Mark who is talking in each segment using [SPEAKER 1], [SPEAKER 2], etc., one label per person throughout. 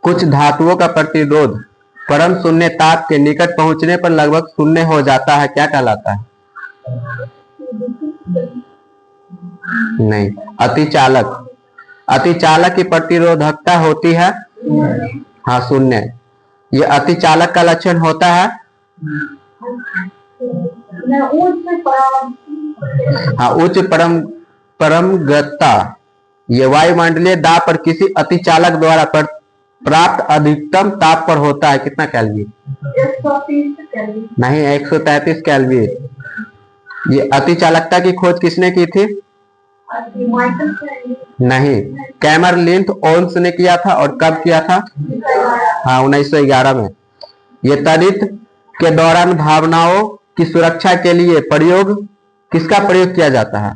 [SPEAKER 1] कुछ धातुओं का प्रतिरोध परम शून्य ताप के निकट पहुंचने पर लगभग शून्य हो जाता है, क्या कहलाता है? नहीं, अतिचालक। अतिचालक की प्रतिरोधकता होती है हाँ शून्य। ये अतिचालक का लक्षण होता है हाँ उच्च परमगतता। ये वायुमंडलीय दाब पर किसी अतिचालक द्वारा प्राप्त अधिकतम ताप पर होता है। कितना केल्विन? 130 नहीं, 133 केल्विन। ये अतिचालकता की खोज किसने की थी? नहीं, कैमरलिंथ ओल्स ने किया था। और कब किया था? हाँ 1911 में। ये तड़ित के दौरान भावनाओं की सुरक्षा के लिए किसका प्रयोग किया जाता है?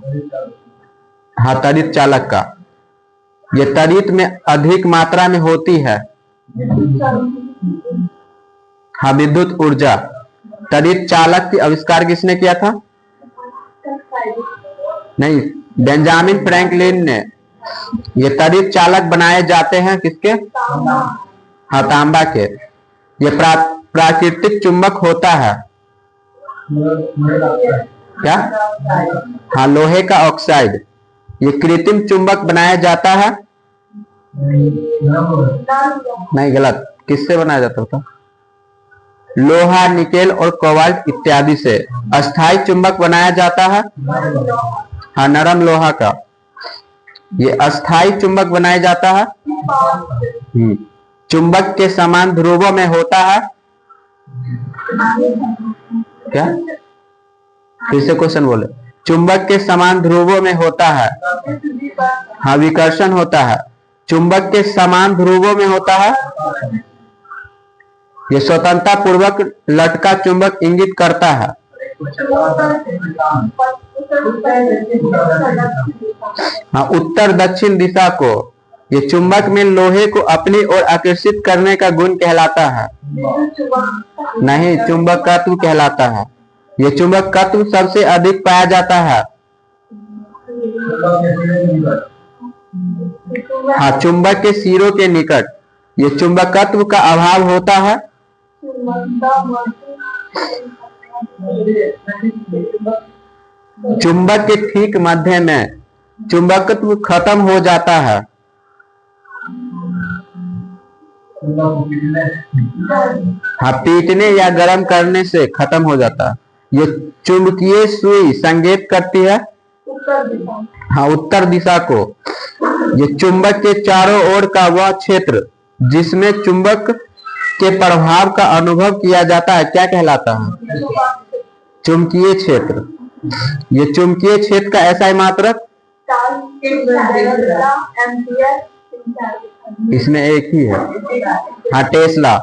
[SPEAKER 1] हाँ तड़ित चालक का। ये तड़ित में अधिक मात्रा में होती है हाँ विद्युत ऊर्जा। तड़ित चालक की आविष्कार किसने किया था? नहीं, बेंजामिन फ्रैंकलिन ने। ये तड़ित चालक बनाए जाते हैं किसके? हाँ तांबा के। ये प्राकृतिक चुंबक होता है क्या? हाँ लोहे का ऑक्साइड। ये कृत्रिम चुंबक बनाया जाता है नहीं, गलत। किससे बनाया जाता था? लोहा, निकेल और कोबाल्ट इत्यादि से। अस्थायी चुंबक बनाया जाता है हाँ नरम लोहा का। ये अस्थायी चुंबक बनाया जाता है चुंबक के समान ध्रुवों में होता है क्या? फिर से क्वेश्चन बोले। चुंबक के समान ध्रुवों में होता है हाँ विकर्षण होता है। चुंबक के समान ध्रुवों में होता है। ये स्वतंत्रता पूर्वक लटका चुंबक इंगित करता है हाँ उत्तर दक्षिण दिशा को। ये चुंबक में लोहे को अपनी ओर आकर्षित करने का गुण कहलाता है नहीं, चुंबकत्व कहलाता है। ये चुंबकत्व सबसे अधिक पाया जाता है हाँ चुंबक के सिरों के निकट। ये चुंबकत्व का अभाव होता है चुंबक के ठीक मध्य में चुंबकत्व खत्म हो जाता है हाँ पीटने या गर्म करने से खत्म हो जाता है। ये चुंबकीय सुई संकेत करती है हाँ उत्तर दिशा को। ये चुंबक के चारों ओर का वह क्षेत्र जिसमें चुंबक के प्रभाव का अनुभव किया जाता है, क्या कहलाता है? चुंबकीय क्षेत्र। ये चुंबकीय क्षेत्र का एसआई मात्रक इसमें एक ही है हाँ टेस्ला।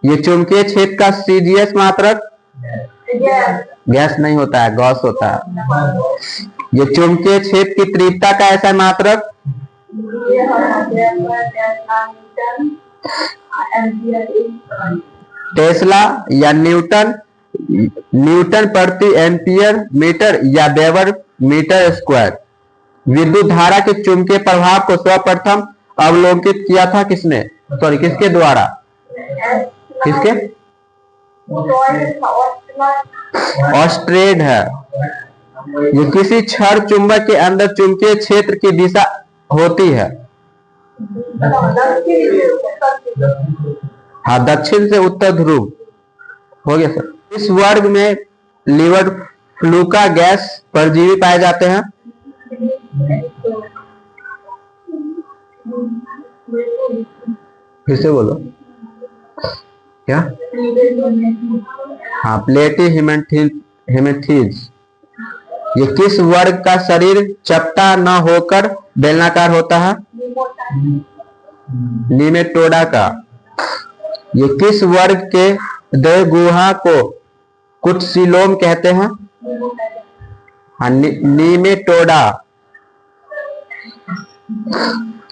[SPEAKER 1] ये चुंबकीय क्षेत्र का सीजीएस मात्रक गैस नहीं होता है, गॉस होता है। ये चुंबकीय क्षेत्र की तीव्रता का एसआई मात्रक टेस्ला या न्यूटन प्रति एम्पियर मीटर या वेबर मीटर स्क्वायर। विद्युत धारा के चुंबकीय प्रभाव को सर्वप्रथम अवलोकित किया था किसने? किसके द्वारा? किसके? ऑस्ट्रेड है। ये किसी क्षण चुंबक के अंदर चुंबकीय क्षेत्र की दिशा होती है हाँ दक्षिण से उत्तर ध्रुव। हो गया सर। इस वर्ग में लीवर फ्लूका गैस परजीवी पाए जाते हैं फिर से बोलो क्या? हाँ प्लेटी हेमेथीज। ये किस वर्ग का शरीर चपटा न होकर बेलनाकार होता है? निमेटोडा का। ये किस वर्ग के देहगुहा को कुटसिलोम कहते हैं? हाँ निमेटोडा।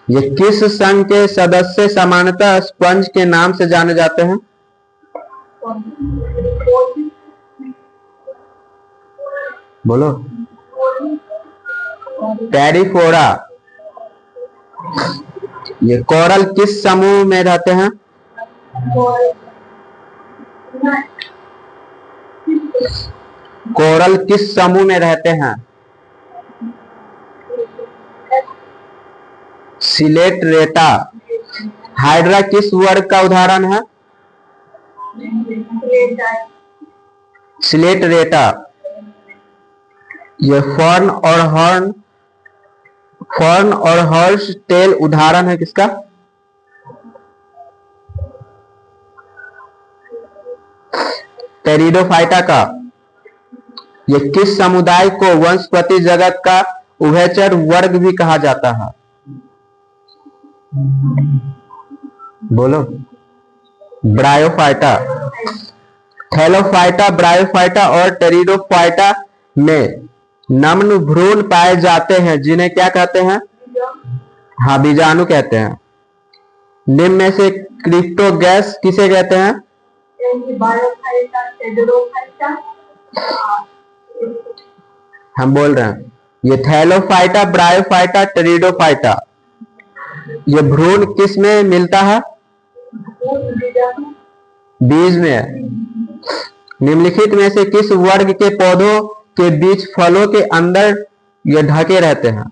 [SPEAKER 1] ये किस संघ के सदस्य सामान्यतः स्पंज के नाम से जाने जाते हैं? बोलो। टेरिफोरा। ये कोरल किस समूह में रहते हैं? कोरल किस समूह में रहते हैं? सिलेटरेटा। हाइड्रा किस वर्ग का उदाहरण है? सिलेटरेटा। ये फर्न और हॉर्स टेल उदाहरण है किसका? टेरिडोफाइटा का। ये किस समुदाय को वनस्पति जगत का उभयचर वर्ग भी कहा जाता है? बोलो। ब्रायोफाइटा। थैलोफाइटा, ब्रायोफाइटा और टेरिडोफाइटा में नम्न भ्रूण पाए जाते हैं जिन्हें क्या कहते हैं? हाँ, बीजाणु कहते हैं। निम्न में से क्रिप्टोगैस किसे कहते हैं? हम बोल रहे हैं ये थैलोफाइटा, ब्रायोफाइटा, टेरिडोफाइटा, ये भ्रूण किस में मिलता है? बीज में। निम्नलिखित में से किस वर्ग के पौधों के बीज फलों के अंदर ये ढके रहते हैं?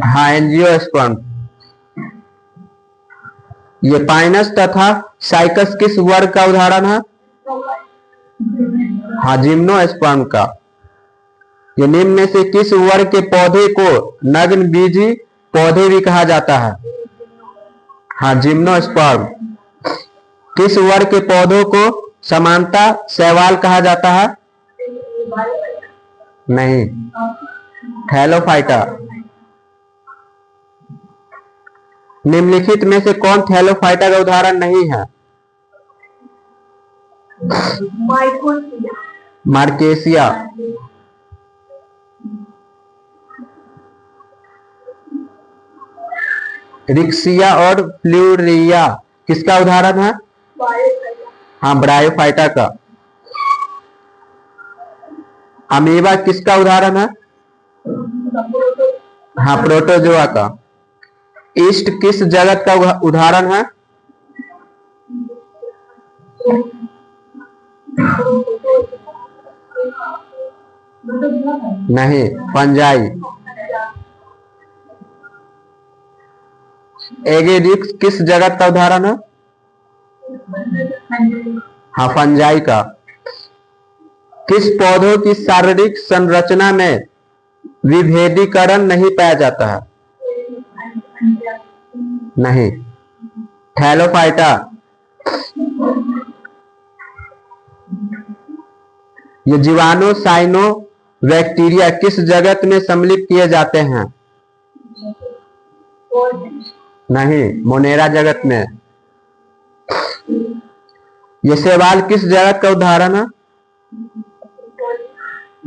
[SPEAKER 1] हाँ, एंजियोस्पर्म। ये पाइनस तथा साइकस किस वर्ग का उदाहरण है? हाँ, जिम्नोस्पर्म का। ये निम्न में से किस वर्ग के पौधे को नग्न बीजी पौधे भी कहा जाता है? हाँ, जिम्नोस्पर्म। किस वर्ग के पौधों को समानता शैवाल कहा जाता है? नहीं, थैलोफाइटा। निम्नलिखित में से कौन थैलोफाइटा का उदाहरण नहीं है? मार्केसिया। रिक्सिया और फ्लूरिया किसका उदाहरण है? हाँ, ब्रायोफाइटा का। अमीबा किसका उदाहरण है? हाँ, प्रोटोजोआ का। ईस्ट किस जगत का उदाहरण है? नहीं, फंजाई। एगेरिक्स किस जगत का उदाहरण है? हाँ, फंजाई का। किस पौधों की शारीरिक संरचना में विभेदीकरण नहीं पाया जाता है? नहीं, थैलोफाइटा। ये जीवाणु साइनो बैक्टीरिया किस जगत में सम्मिलित किए जाते हैं? नहीं, मोनेरा जगत में। ये शैवाल किस जगत का उदाहरण है?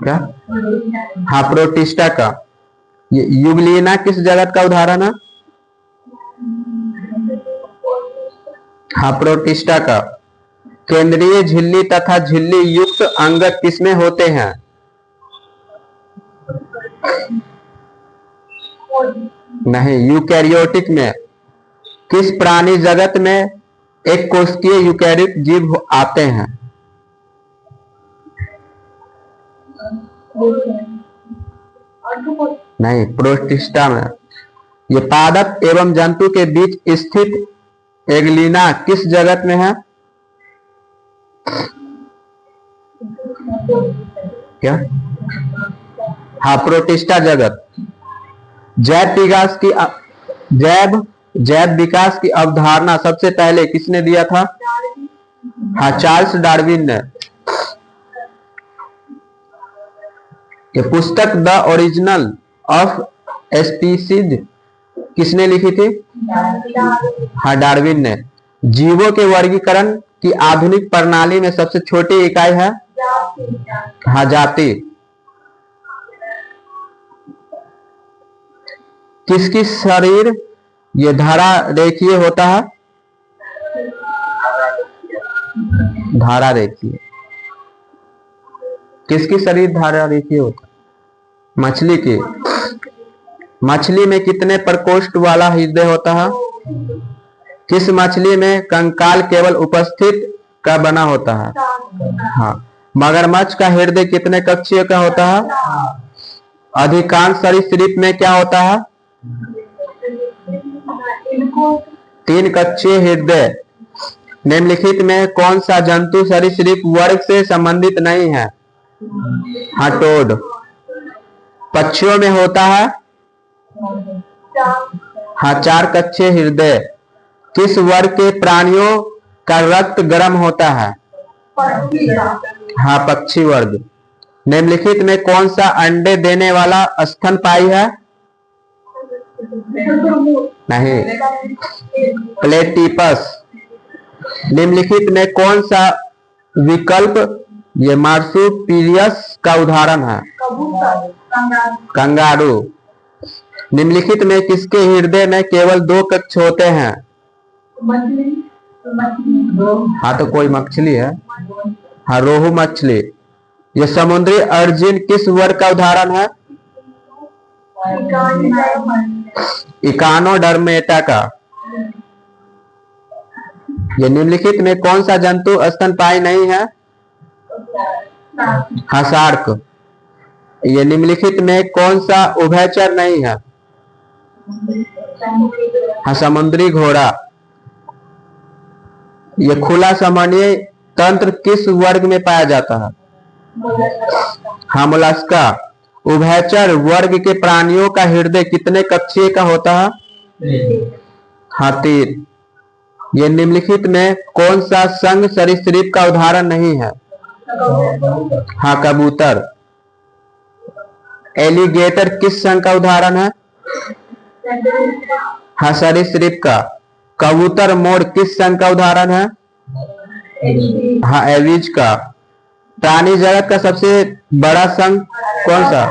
[SPEAKER 1] क्या? हाँ, प्रोटिस्टा का। ये युगलिना किस जगत का उदाहरण है? हाँ, प्रोटिस्टा का। केंद्रीय झिल्ली तथा झिल्ली युक्त अंगक किसमें होते हैं? नहीं, यूकैरियोटिक में। किस प्राणी जगत में एक कोशिकीय यूकैरियोटिक जीव आते हैं? नहीं, प्रोटिस्टा में। ये पादप एवं जंतु के बीच स्थित एगलिना किस जगत में है? क्या? हाँ, प्रोटिस्टा जगत। जैव विकास की अवधारणा सबसे पहले किसने दिया था? हाँ, चार्ल्स डार्विन ने। ये पुस्तक द ओरिजिनल ऑफ स्पीसीज किसने लिखी थी? हाँ, डार्विन ने। जीवों के वर्गीकरण की आधुनिक प्रणाली में सबसे छोटी इकाई है? हाँ, जाति। किसकी शरीर ये धारा रेखीय होता है? धारा रेखीय। किसकी शरीर धारा रेखीय होता है? मछली की। मछली में कितने प्रकोष्ठ वाला हृदय होता है? किस मछली में कंकाल केवल उपस्थित का बना होता है? हाँ। मगरमच्छ का हृदय कितने कक्षीय का होता है? अधिकांश सरीसृप में क्या होता है? 3 कक्षीय हृदय। निम्नलिखित में कौन सा जंतु सरीसृप वर्ग से संबंधित नहीं है? हाँ, टोड। पक्षियों में होता है? हाँ, 4 कक्षीय हृदय। किस वर्ग के प्राणियों का रक्त गर्म होता है? हाँ, पक्षी वर्ग। निम्नलिखित में कौन सा अंडे देने वाला स्तनपायी है? नहीं, प्लेटिपस। निम्नलिखित में कौन सा विकल्प ये मार्सुपिलियस का उदाहरण है? कंगारू। निम्नलिखित में किसके हृदय में केवल 2 कक्ष होते हैं? हाँ, तो कोई मछली है। हाँ, रोहू मछली। यह समुद्री अर्जिन किस वर्ग का उदाहरण है? इकानोडर्मेटा का। ये निम्नलिखित में कौन सा जंतु स्तनपायी नहीं है? हाँ, शार्क। ये निम्नलिखित में कौन सा उभयचर नहीं है? हाँ, समुद्री घोड़ा। ये खुला समन्वय तंत्र किस वर्ग में पाया जाता है? हाँ, मोलस्का। उभयचर वर्ग के प्राणियों का हृदय कितने कक्षीय का होता है? हाँ, 3। ये निम्नलिखित में कौन सा संघ सरीसृप का उदाहरण नहीं है? हाँ, कबूतर। एलिगेटर किस संघ का उदाहरण है? हाँ, सरीसृप का। कबूतर मोर किस संघ का उदाहरण है? हाँ, एविज का। प्राणी जगत का सबसे बड़ा संघ कौन सा?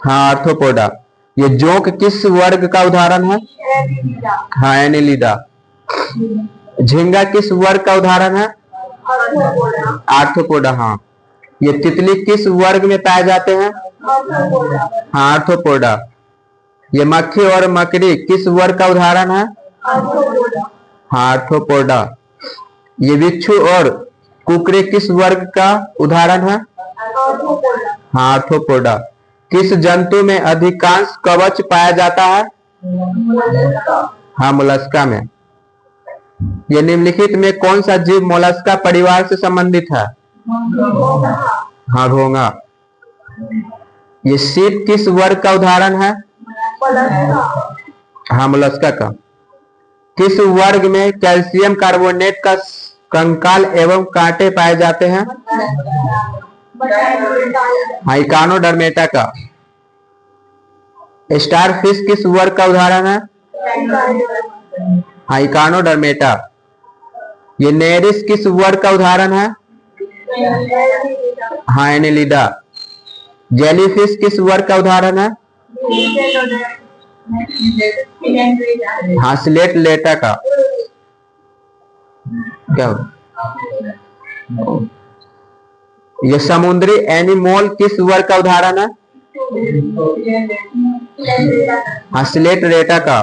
[SPEAKER 1] हाँ, आर्थ्रोपोडा। ये जोंक किस वर्ग का उदाहरण है? हाँ, एनिलिडा। झींगा किस वर्ग का उदाहरण है? आर्थ्रोपोडा। हाँ। ये तितली किस वर्ग में पाए जाते हैं? हाँ, आर्थ्रोपोडा। ये मक्खी और मकड़ी किस वर्ग का उदाहरण है? हाँ, आर्थ्रोपोडा। ये बिच्छू और कुकरे किस वर्ग का उदाहरण है? हाँ, आर्थ्रोपोडा। किस जंतु में अधिकांश कवच पाया जाता है? हाँ, मोलस्का में। ये निम्नलिखित में कौन सा जीव मोलस्का परिवार से संबंधित है? हाँ, घोंघा। ये सीप किस वर्ग का उदाहरण है? हाँ, मोलस्का का। किस वर्ग में कैल्शियम कार्बोनेट का कंकाल एवं कांटे पाए जाते हैं? हाँ, इकानोडर्मेटा का। स्टारफिश किस वर्ग का उदाहरण है? हाँ, इकानोडर्मेटा। ये नेरिस किस वर्ग का उदाहरण है? हाँ, एनिलिडा। जेलीफिश किस वर्ग का उदाहरण है? हाँ, स्लेट लेटा का। क्या? ये समुद्री एनिमोल किस वर्ग का उदाहरण है? हाँ, स्लेट लेटा का।